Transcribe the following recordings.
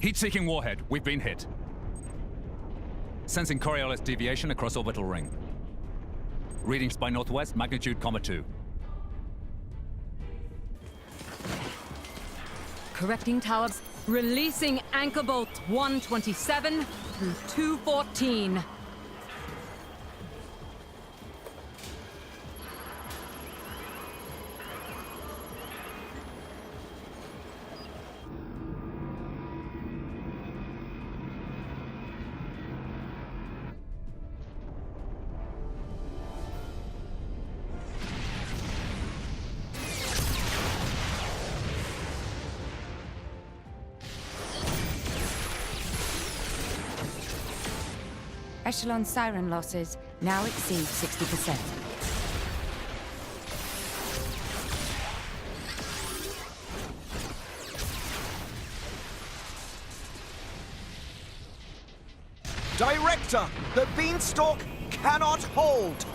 Heat-seeking warhead. We've been hit. Sensing Coriolis deviation across orbital ring. Readings by northwest, magnitude, 2. Correcting towers. Releasing anchor bolts 127 through 214. Echelon siren losses now exceed 60%. Director, the Beanstalk cannot hold.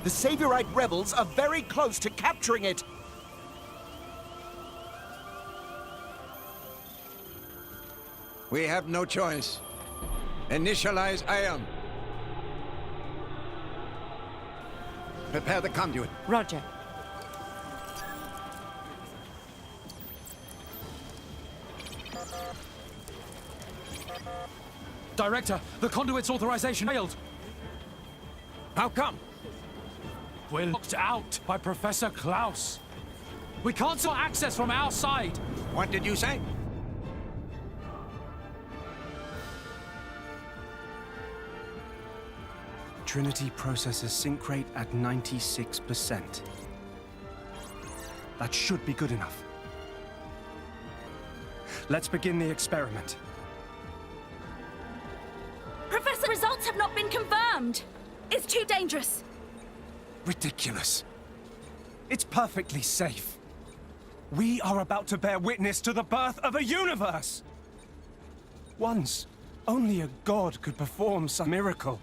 The Saviorite rebels are very close to capturing it. We have no choice. Initialize ion. Prepare the conduit. Roger. Director, the conduit's authorization failed. How come? We're locked out by Professor Klaus. We can't saw access from our side. What did you say? Trinity processor sync rate at 96%. That should be good enough. Let's begin the experiment. Professor, results have not been confirmed. It's too dangerous. Ridiculous. It's perfectly safe. We are about to bear witness to the birth of a universe! Once, only a god could perform some miracle.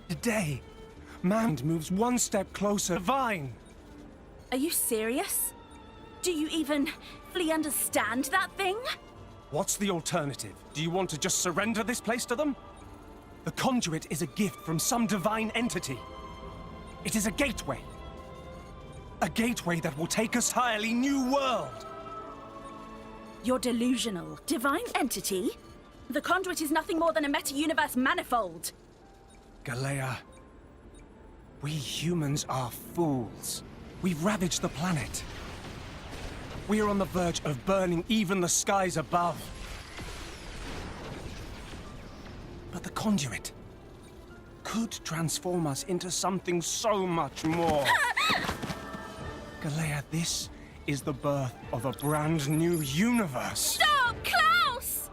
Today, man moves one step closer to divine. Are you serious? Do you even fully understand that thing? What's the alternative? Do you want to just surrender this place to them? The conduit is a gift from some divine entity. It is a gateway. A gateway that will take us to a entirely new world. You're delusional. Divine entity? The conduit is nothing more than a meta-universe manifold. Galea, we humans are fools. We've ravaged the planet. We are on the verge of burning even the skies above. But the conduit could transform us into something so much more. Galea, this is the birth of a brand new universe. Stop, Klaus!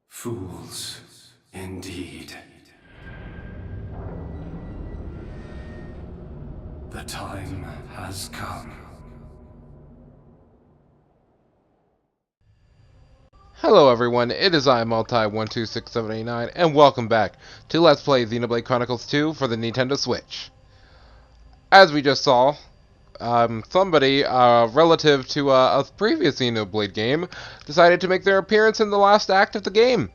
Fools, indeed. The time has come. Hello everyone, it is I, Multi126789, and welcome back to Let's Play Xenoblade Chronicles 2 for the Nintendo Switch. As we just saw, somebody, relative to a previous Xenoblade game, decided to make their appearance in the last act of the game.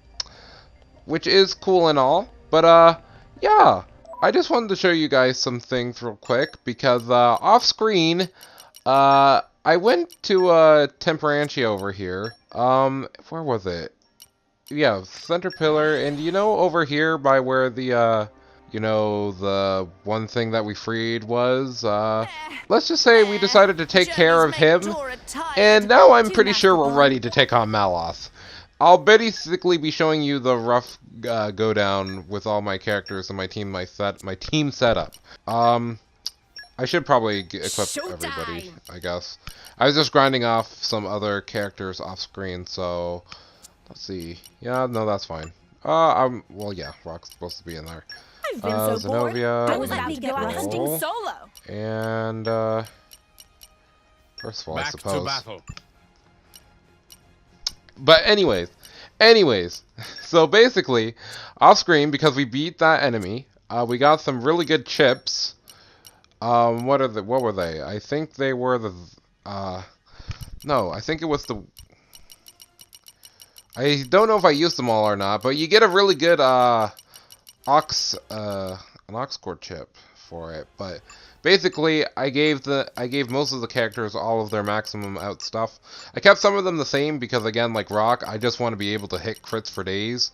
Which is cool and all, but, yeah. I just wanted to show you guys some things real quick, because, off-screen, I went to, Temperantia over here. Where was it? Yeah, Center Pillar, and you know over here by where the, you know, the one thing that we freed was, let's just say we decided to take care of him, and now I'm pretty sure we're ready to take on Maloth. I'll basically be showing you the rough go down with all my characters and my team setup. I I should probably equip everybody, I guess. I was just grinding off some other characters off screen, so let's see. Yeah, no, that's fine. Well, yeah, Rock's supposed to be in there. I've been so bored. Zenobia, I was happy to go out hunting solo. and Percival, I suppose. To battle. But anyways, so basically, off screen, because we beat that enemy, we got some really good chips. What were they? I think they were the, no, I think it was the, I don't know if I used them all or not, but you get a really good, an ox core chip for it. But basically, I gave most of the characters all of their maximum out stuff. I kept some of them the same because, again, like Rock, I just want to be able to hit crits for days.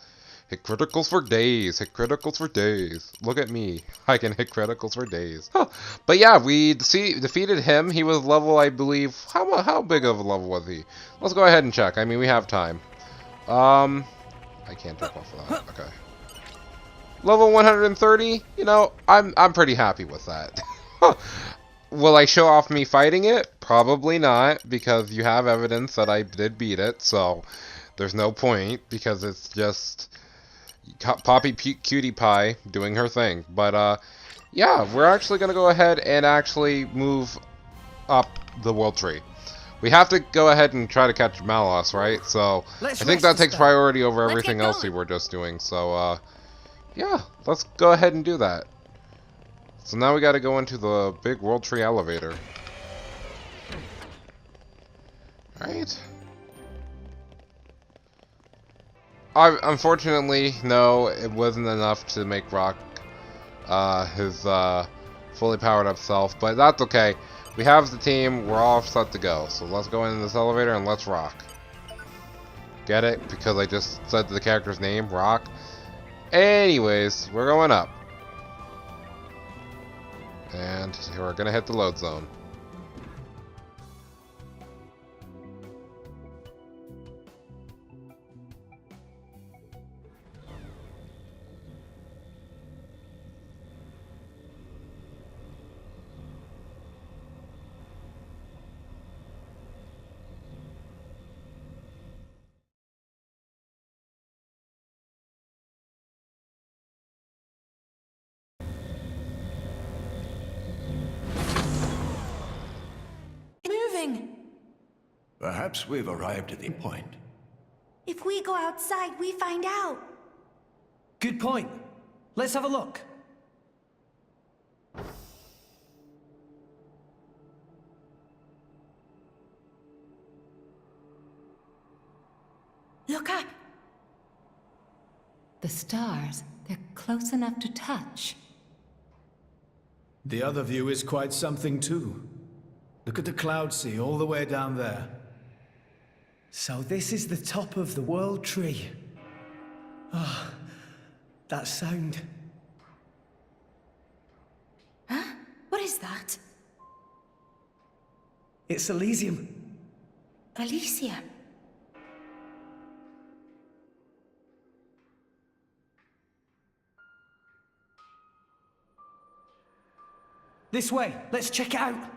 Hit criticals for days. Hit criticals for days. Look at me. I can hit criticals for days. Huh. But yeah, we defeated him. He was level, I believe. How big of a level was he? Let's go ahead and check. I mean, we have time. I can't jump off of that. Okay. Level 130. You know, I'm pretty happy with that. Will I show off me fighting it? Probably not, because you have evidence that I did beat it. So there's no point, because it's just Poppy Cutie Pie doing her thing. But yeah, we're actually gonna go ahead and actually move up the world tree. We have to go ahead and try to catch Malos, right? So I think that takes priority over everything else we were just doing. So yeah, let's go ahead and do that. So now we got to go into the big world tree elevator. Right? Unfortunately, no, it wasn't enough to make Rock his fully powered up self, but that's okay. We have the team, we're all set to go. So let's go into this elevator and let's rock. Get it? Because I just said the character's name, Rock. Anyways, we're going up. And we're gonna hit the load zone. Perhaps we've arrived at the point. If we go outside, we find out. Good point. Let's have a look. Look up. The stars, they're close enough to touch. The other view is quite something too. Look at the cloud sea all the way down there. So this is the top of the world tree. Ah, that sound. Huh? What is that? It's Elysium. Elysium. This way, let's check it out.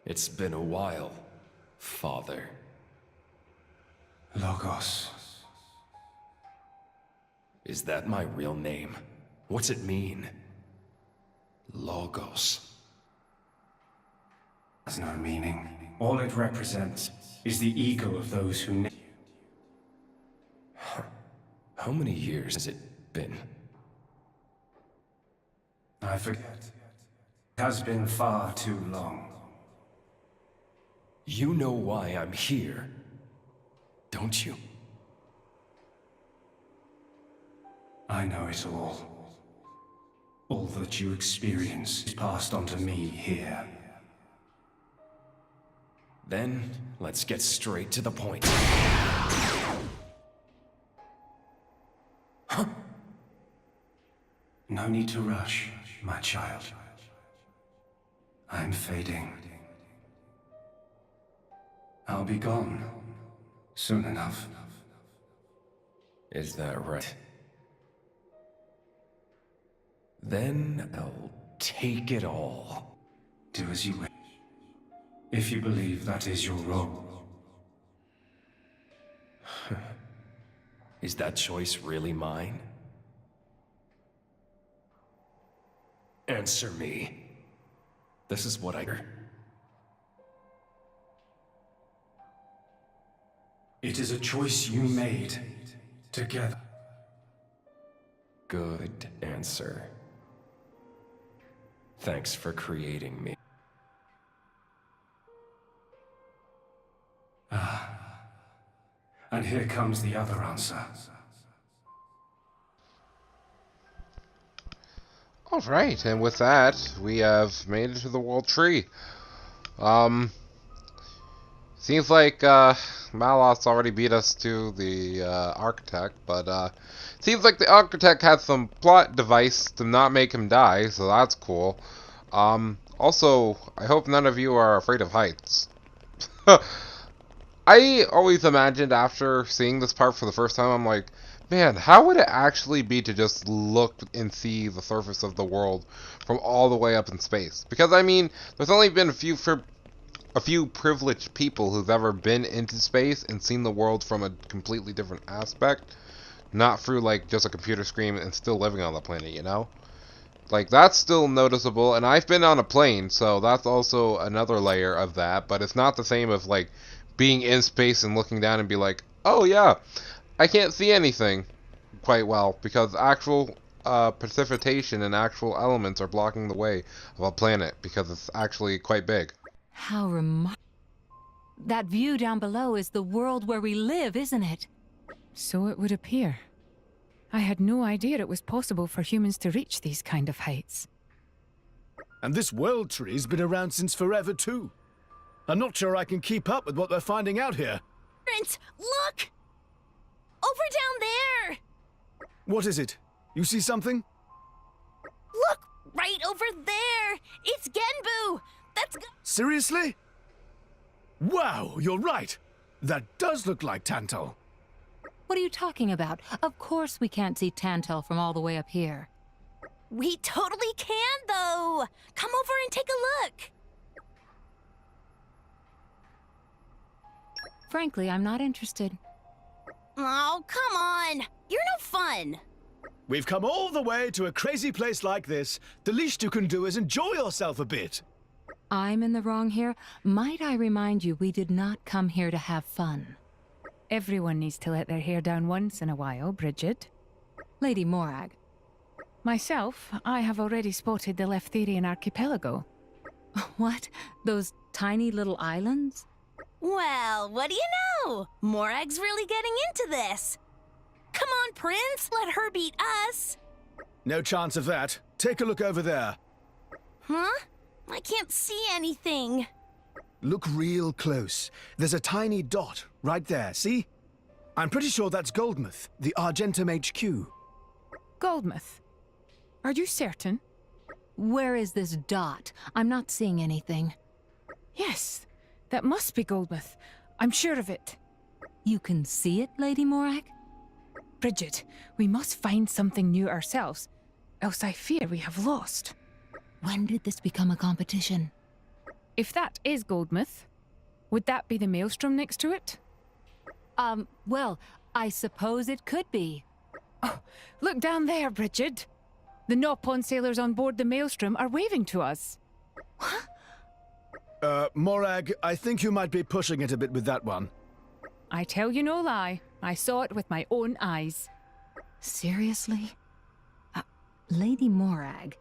It's been a while, Father. Logos. Is that my real name? What's it mean? Logos. Has no meaning. All it represents is the ego of those who know. How many years has it been? I forget. It has been far too long. You know why I'm here, don't you? I know it all. All that you experience is passed on to me here. Then, let's get straight to the point. Huh? No need to rush, my child. I'm fading, I'll be gone. Soon enough. Is that right? Then I'll take it all. Do as you wish. If you believe that is your role. Is that choice really mine? Answer me. This is what I heard. It is a choice you made. Together. Good answer. Thanks for creating me. Ah. And here comes the other answer. Alright, and with that, we have made it to the World Tree. Seems like, Malos already beat us to the, Architect, but, seems like the Architect had some plot device to not make him die, so that's cool. Also, I hope none of you are afraid of heights. I always imagined after seeing this part for the first time, I'm like, man, how would it actually be to just look and see the surface of the world from all the way up in space? Because, I mean, there's only been a few privileged people who've ever been into space and seen the world from a completely different aspect. Not through, like, just a computer screen and still living on the planet, you know? Like, that's still noticeable, and I've been on a plane, so that's also another layer of that, but it's not the same as, like, being in space and looking down and be like, oh yeah, I can't see anything quite well, because actual precipitation and actual elements are blocking the way of a planet, because it's actually quite big. How remarkable. That view down below is the world where we live, isn't it? So it would appear. I had no idea it was possible for humans to reach these kind of heights. And this world tree's been around since forever, too. I'm not sure I can keep up with what they're finding out here. Prince, look! Over down there! What is it? You see something? Look! Right over there! It's Genbu! That's... Seriously? Wow, you're right! That does look like Tantal. What are you talking about? Of course we can't see Tantal from all the way up here. We totally can, though! Come over and take a look! Frankly, I'm not interested. Oh, come on! You're no fun! We've come all the way to a crazy place like this. The least you can do is enjoy yourself a bit. I'm in the wrong here. Might I remind you, we did not come here to have fun. Everyone needs to let their hair down once in a while, Bridget. Lady Morag. Myself, I have already spotted the Leftherian archipelago. What? Those tiny little islands? Well, what do you know? Morag's really getting into this. Come on, Prince, let her beat us. No chance of that. Take a look over there. Huh? I can't see anything. Look real close. There's a tiny dot right there, see? I'm pretty sure that's Goldmouth, the Argentum HQ. Goldmouth? Are you certain? Where is this dot? I'm not seeing anything. Yes, that must be Goldmouth. I'm sure of it. You can see it, Lady Morag? Bridget, we must find something new ourselves, else I fear we have lost. When did this become a competition? If that is Goldmouth, would that be the maelstrom next to it? Well, I suppose it could be. Oh, look down there, Bridget. The Nopon sailors on board the maelstrom are waving to us. Morag, I think you might be pushing it a bit with that one. I tell you no lie. I saw it with my own eyes. Seriously? Lady Morag,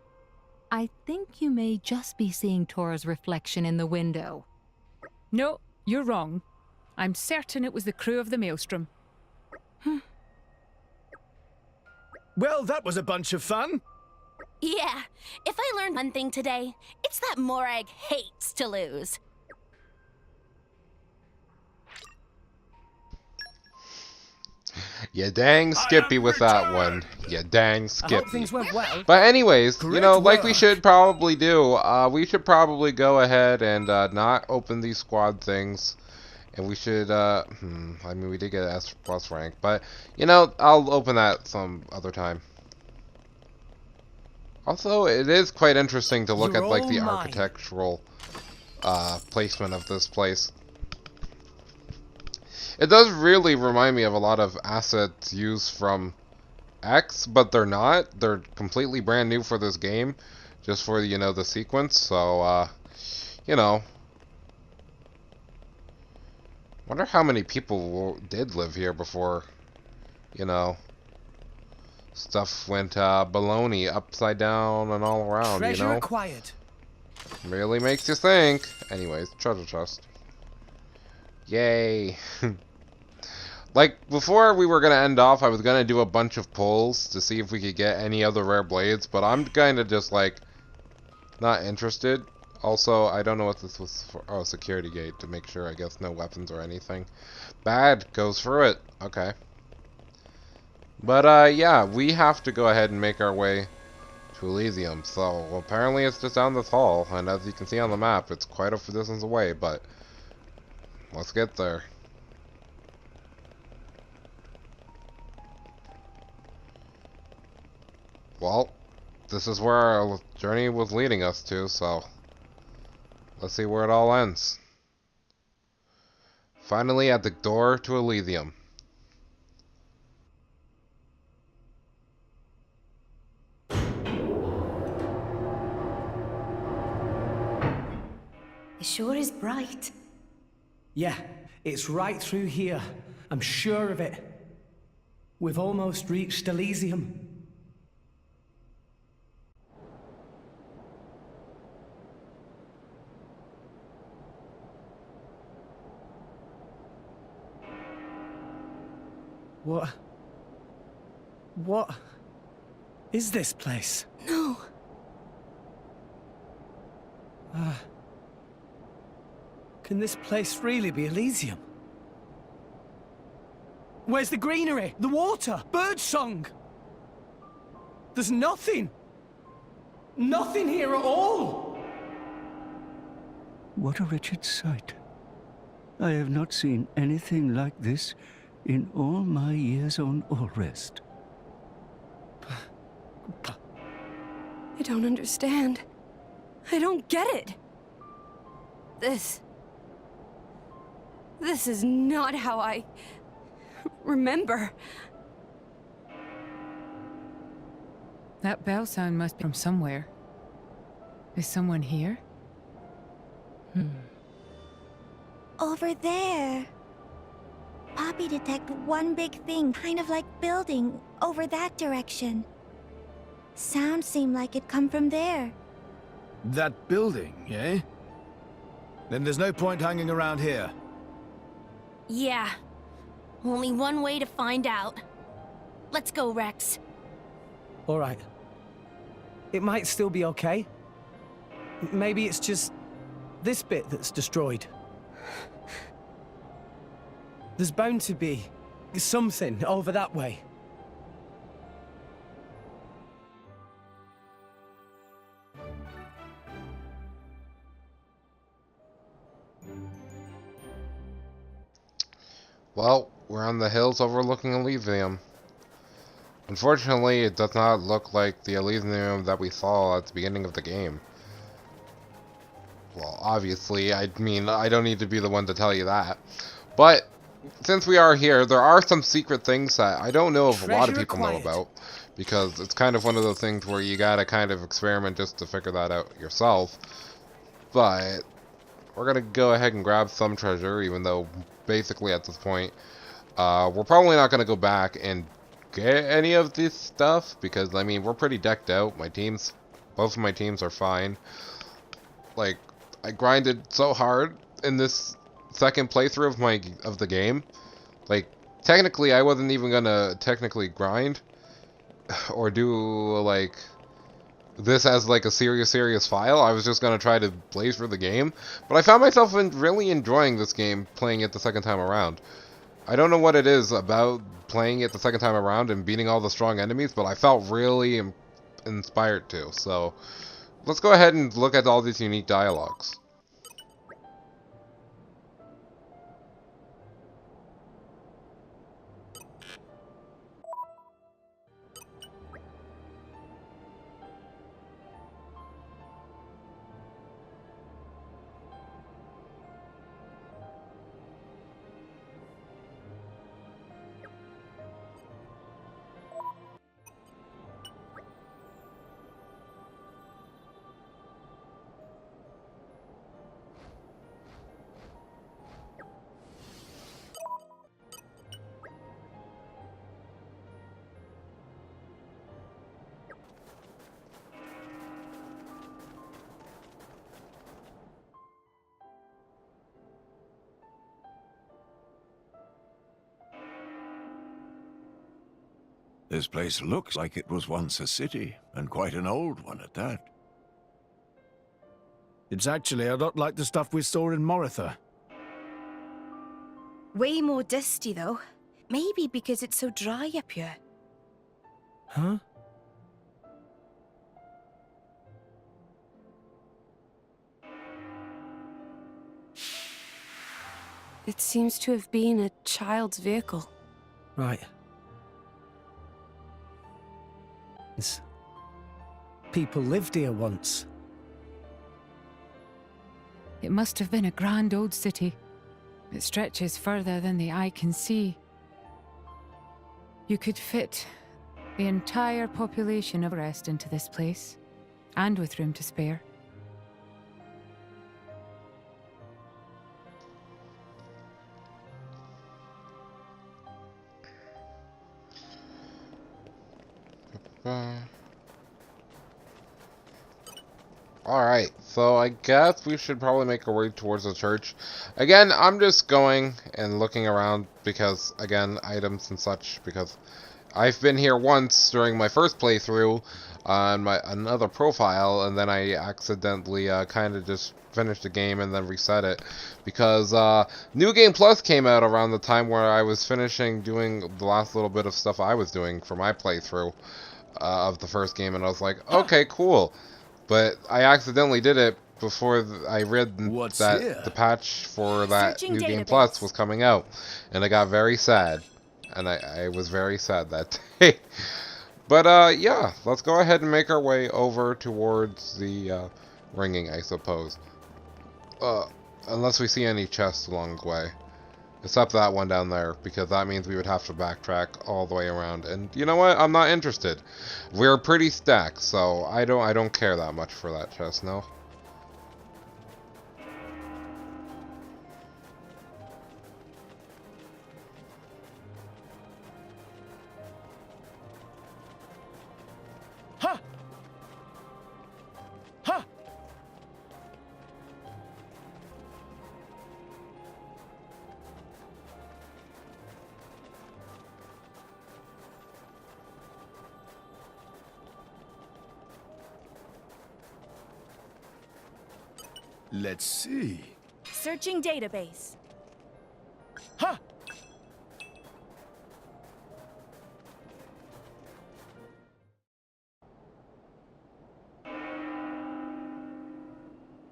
I think you may just be seeing Tora's reflection in the window. No, you're wrong. I'm certain it was the crew of the maelstrom. Well, that was a bunch of fun. Yeah, if I learned one thing today, it's that Morag hates to lose. You dang Skippy with that one. You dang Skippy. I hope things went well. But anyways, Great you know, like we work. should probably do, we should probably go ahead and not open these squad things And we should, I mean, we did get S plus rank, but, you know, I'll open that some other time. Also, it is quite interesting to look at, like, the architectural, placement of this place. It does really remind me of a lot of assets used from X, but they're not. They're completely brand new for this game, just for, you know, the sequence, so, you know. Wonder how many people did live here before, you know, stuff went, baloney upside down and all around, Treasure you know? acquired. Really makes you think. Anyways, treasure chest. Yay. Like, before we were going to end off, I was going to do a bunch of pulls to see if we could get any other rare blades, but I'm kind of just, like, not interested. Also, I don't know what this was for. Oh, security gate to make sure, I guess, no weapons or anything. Bad, goes through it. Okay. But, yeah, we have to go ahead and make our way to Elysium. So, apparently it's just down this hall, and as you can see on the map, it's quite a distance away, but let's get there. Well, this is where our journey was leading us to, so let's see where it all ends. Finally at the door to Elysium. It sure is bright. Yeah, it's right through here. I'm sure of it. We've almost reached Elysium. What is this place? No. Can this place really be Elysium? Where's the greenery? The water? Birdsong? There's nothing! Nothing here at all! What a wretched sight. I have not seen anything like this in all my years on Allrest. I don't understand. I don't get it. This is not how I remember. That bell sound must be from somewhere. Is someone here? Over there. Poppy detected one big thing, kind of like building, over that direction. Sound seemed like it come from there. That building, eh? Then there's no point hanging around here. Yeah. Only one way to find out. Let's go, Rex. Alright. It might still be okay. Maybe it's just this bit that's destroyed. There's bound to be something over that way. Well, we're on the hills overlooking Elysium. Unfortunately, it does not look like the Elysium that we saw at the beginning of the game. Well, obviously, I mean, I don't need to be the one to tell you that. But, since we are here, there are some secret things that I don't know if a lot of people know about. Because it's kind of one of those things where you gotta kind of experiment just to figure that out yourself. But, we're gonna go ahead and grab some treasure, even though basically at this point, we're probably not gonna go back and get any of this stuff, because, I mean, we're pretty decked out. Both of my teams are fine. Like, I grinded so hard in this second playthrough of the game. Like, technically, I wasn't even gonna technically grind or do, like, this as, like, a serious file. I was just gonna try to blaze through the game. But I found myself really enjoying this game, playing it the second time around. I don't know what it is about playing it the second time around and beating all the strong enemies, but I felt really inspired to. So, let's go ahead and look at all these unique dialogues. This place looks like it was once a city, and quite an old one at that. It's actually a lot like the stuff we saw in Moritha. Way more dusty, though. Maybe because it's so dry up here. Huh? It seems to have been a child's vehicle. Right. People lived here once. It must have been a grand old city. It stretches further than the eye can see. You could fit the entire population of Rest into this place, and with room to spare. Alright, so I guess we should probably make our way towards the church. Again, I'm just going and looking around because, again, items and such, because I've been here once during my first playthrough on another profile, and then I accidentally kind of just finished the game and then reset it, because New Game Plus came out around the time where I was finishing doing the last little bit of stuff I was doing for my playthrough of the first game, and I was like, okay, cool. But I accidentally did it before I read that the patch for that New Game Plus was coming out. And I got very sad. And I was very sad that day. But, yeah, let's go ahead and make our way over towards the ringing, I suppose. Unless we see any chests along the way. Except that one down there, because that means we would have to backtrack all the way around. And you know what? I'm not interested. We're pretty stacked, so I don't care that much for that chest, no. Ha! Ha! Let's see. Searching database. Ha!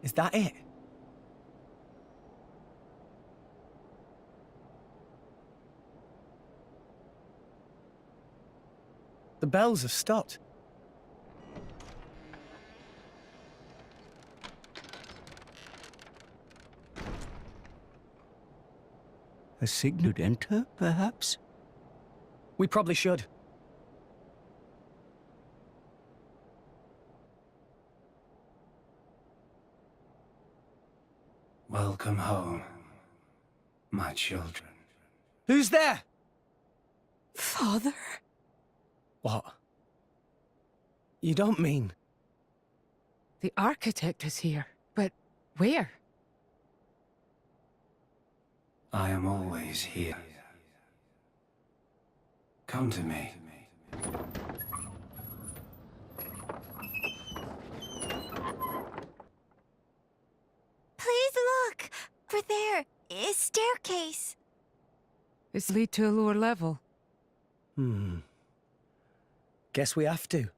Is that it? The bells have stopped. A signal to enter, perhaps? We probably should. Welcome home, my children. Who's there? Father? What? You don't mean... The architect is here, but where? I am always here. Come to me. Please look! For there is staircase. It's lead to a lower level. Guess we have to.